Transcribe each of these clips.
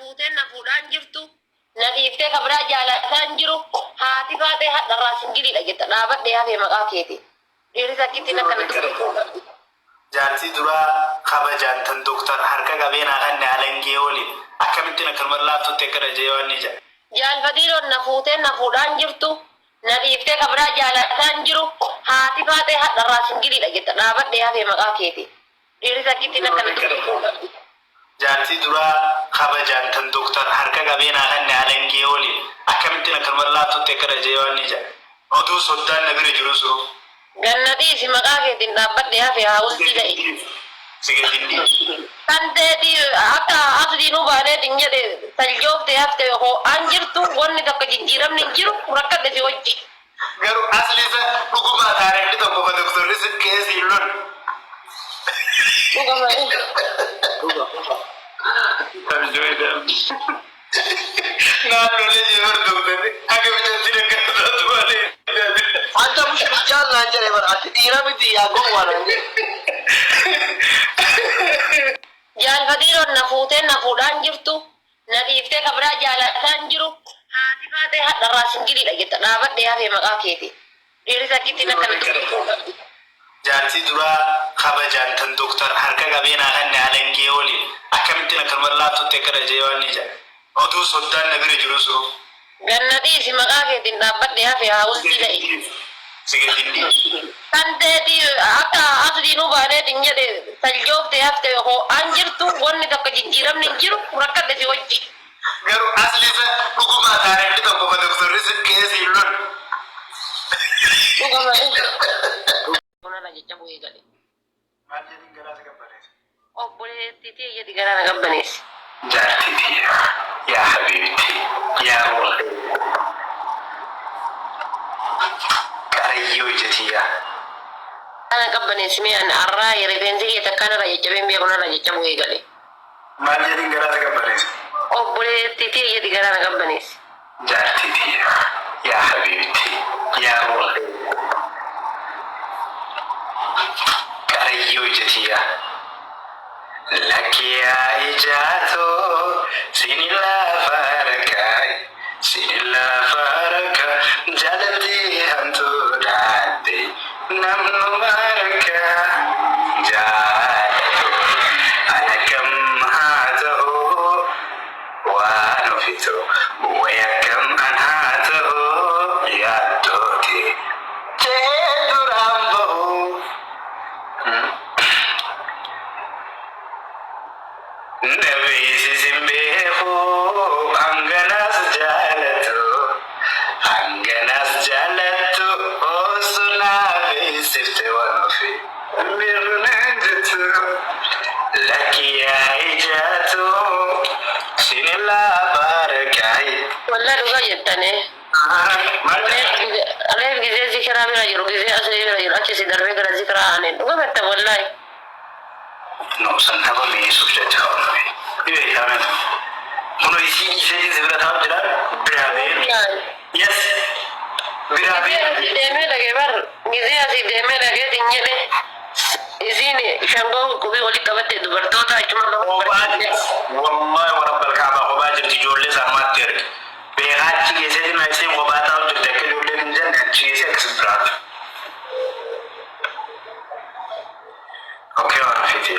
fuuteen na fuudhaan jirtu na dhiiftee kabraa jaalataan jiru haati baatee hadharraa singiliidha jetta dhaabadhee hafee maqaa keeti dhiirri sakkitti na kana dubbatu. Jaartii duraa kabajaan tan doktar harka qabeenaa kan naalangee waliin akkamitti na kalmar laaftutti akka rajee ni jira. Jaalfadiiroon na fuuteen na fuudhaan jirtu na dhiiftee kabraa jaalataan jiru haati baatee hadharraa singiliidha jetta dhaabadhee hafee maqaa keeti dhiirri sakkitti na kana dubbatu. Jaartii duraa kabajaan tan doktar harka qabeenaa kan naalangee waliin akkamitti na kalmar laaftutti akka rajee ni jira. Oduu soddaan na bira jiru suru. Gannatii si maqaa keetiin dhaabbadhee hafee haawultii ta'e. Kan ta'eeti akka asliinuu baaneetiin jedhe taljooftee haftee ho'aan jirtu wanni tokko jijjiiramni hin jiru rakkadhe si wajji. Garuu asliisa dhugumaa taarikni tokko fa doktorri si keessa hin lolu. Naannolee jeebar doktorri akka bitanti dhaggeeffatu malee. Anta mushkil naan jedhe bara ati dhiira miti yaa gowwaan. Jaalfadiiroon na fuuteen na fuudhaan jirtu na dhiiftee kabraa jaalataan jiru haati baatee hadharraa singiliidha jetta dhaabadhee hafee maqaa keeti dhiirri sakkitti na kana dubbatu. Jaartii duraa kabajaan tan doktar harka qabeenaa kan naalangee waliin akkamitti na kalmar laaftutti akka rajee ni jira. Oduu soddaan na bira jiru suru. Gannatii si maqaa keetiin dhaabbadhee hafee haawultii ta'e. Kan ta'eeti akka asliinuu baaneetiin jedhe taljooftee haftee ho'aan jirtu wanni tokko jijjiiramni hin jiru rakkadhe si wajji. Garuu asliisa dhugumaa taarikni tokko fa doktorri si keessa hin lolu. Bunala jecha bu'ee gale. Maal jedhin garaa si qabbaneessa? Obboleettii jedhi garaa na qabbaneessi. Jaartii tiyya yaa habiibti yaa mootii. Qarayyoo jetiya. Kana qabbaneessimee ani arraa rifeensi kee takkaanarra jajjabeen beekunarra jecha bu'ee gale. Maal jedhin garaa si qabbaneessa? Obboleettii jedhi garaa na qabbaneessi. Jaartii tiyya yaa habiibti yaa mootii. Qarayyoo jetiya. Lakiyaa ijaatoo sinilaa faarakaa sinilaa faarakaa jaalatti hamtuu dhaatte namnu maarakaa jaalatu ana kam haa ta'uu waan ofitu waya kam an haa ta'uu yaaddooti jee duraan bahuu. Nabi simbeho angganas jalatu osunabi sifte wanofi mirnenjatu lakiya ijatu sinila barakai. Wallah duga jettane. Alee gizee zikiraa bira jiru gizee asii bira jiru achi si darbee gara zikiraa aaneen dhuga betta wallahi. No sanaba meesuf jajjaawame. Ibe kamen. Muno isi zibra taa'u jiran biraabeen. Yes. Biraabeen. Deemee dhagee bar gizee asii deemee dhagee dinjedhe isiin shangoo qubii walitti qabatte dubartoota achuma wallahi warabbal kaabaa kophaa jirti ijoollee saamaatti erge. Beekaachi keessatti na isiin kophaa taa'u jirti akka ijoolleen hin jenne achi keessatti akkas biraatu. Okay, orang fiti.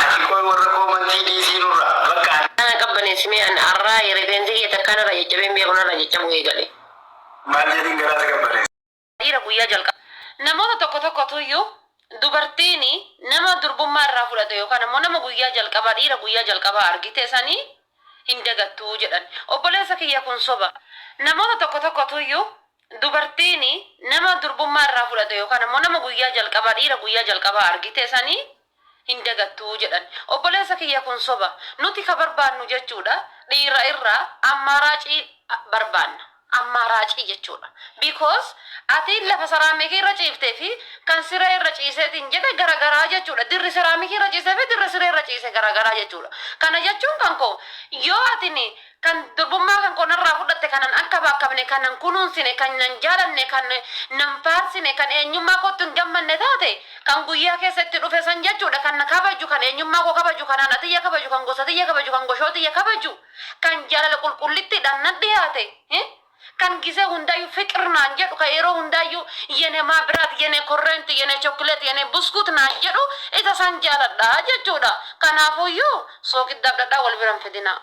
Aku kau orang komentar di sini nurra. Bakal. Ana qabbaneessimee ani arraa rifeensi kee takkaanarra jajjabeen beekunarra jecha bu'ee gale. Maal jedhin garaa si qabbaneessa? Dhiira guyyaa jalqaba. Namoota tokkotu iyyuu dubartiin nama durbummaa irraa fudhate yookaan ammoo nama guyyaa jalqabaa dhiira guyyaa jalqabaa argite sanii hin dagattuu jedhan. Obboleessa kiyya kun soba. Namoota tokkotu iyyuu dubartiin nama durbummaa irraa fudhate yookaan ammoo nama guyyaa jalqabaa dhiira guyyaa jalqabaa argite sanii hin dagattuu jedhan. Obboleessa kiyya kun soba. Nuti ka barbaannu jechuudha dhiira irraa ammaaraacii barbaanna. Ammaaraacii jechuudha. Because ati lafa saraamikii irra ciiftee fi kan siree irra ciiseetiin jedhe garagaraa jechuudha. Dirri saraamikii irra ciisee fi dirri siree irra ciise garagaraa jechuudha. Kana jechuun kan koo yoo atini kan durbummaa kan konarraa fudhatte kanan akka baakkamne kanan kunuunsine kan nan jaalanne kan nan faarsine kan eenyummaa kootti hin gammanne taate kan guyyaa keessatti dhufe san jechuudha kan na kabaju kan eenyummaa koo kabaju kan anatiyya kabaju kan gosatiyya kabaju kan goshootiyya kabaju kan jaalala qulqullittiidhaan nan dhiyaate kan gisee hundaayyuu fiqirnaan jedhu kan yeroo hundaayyuu yene maabiraat yene korreenti yene chokkileet yene buskuut naan jedhu isa san jaaladha jechuudha kanaafuyyuu soogiddaaf dhadhaa wal biran fedina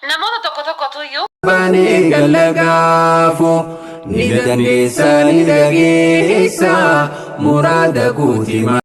namoota tokkotu iyyuu bani galagaafo ni dandeessa ni dhageessa muraada guutima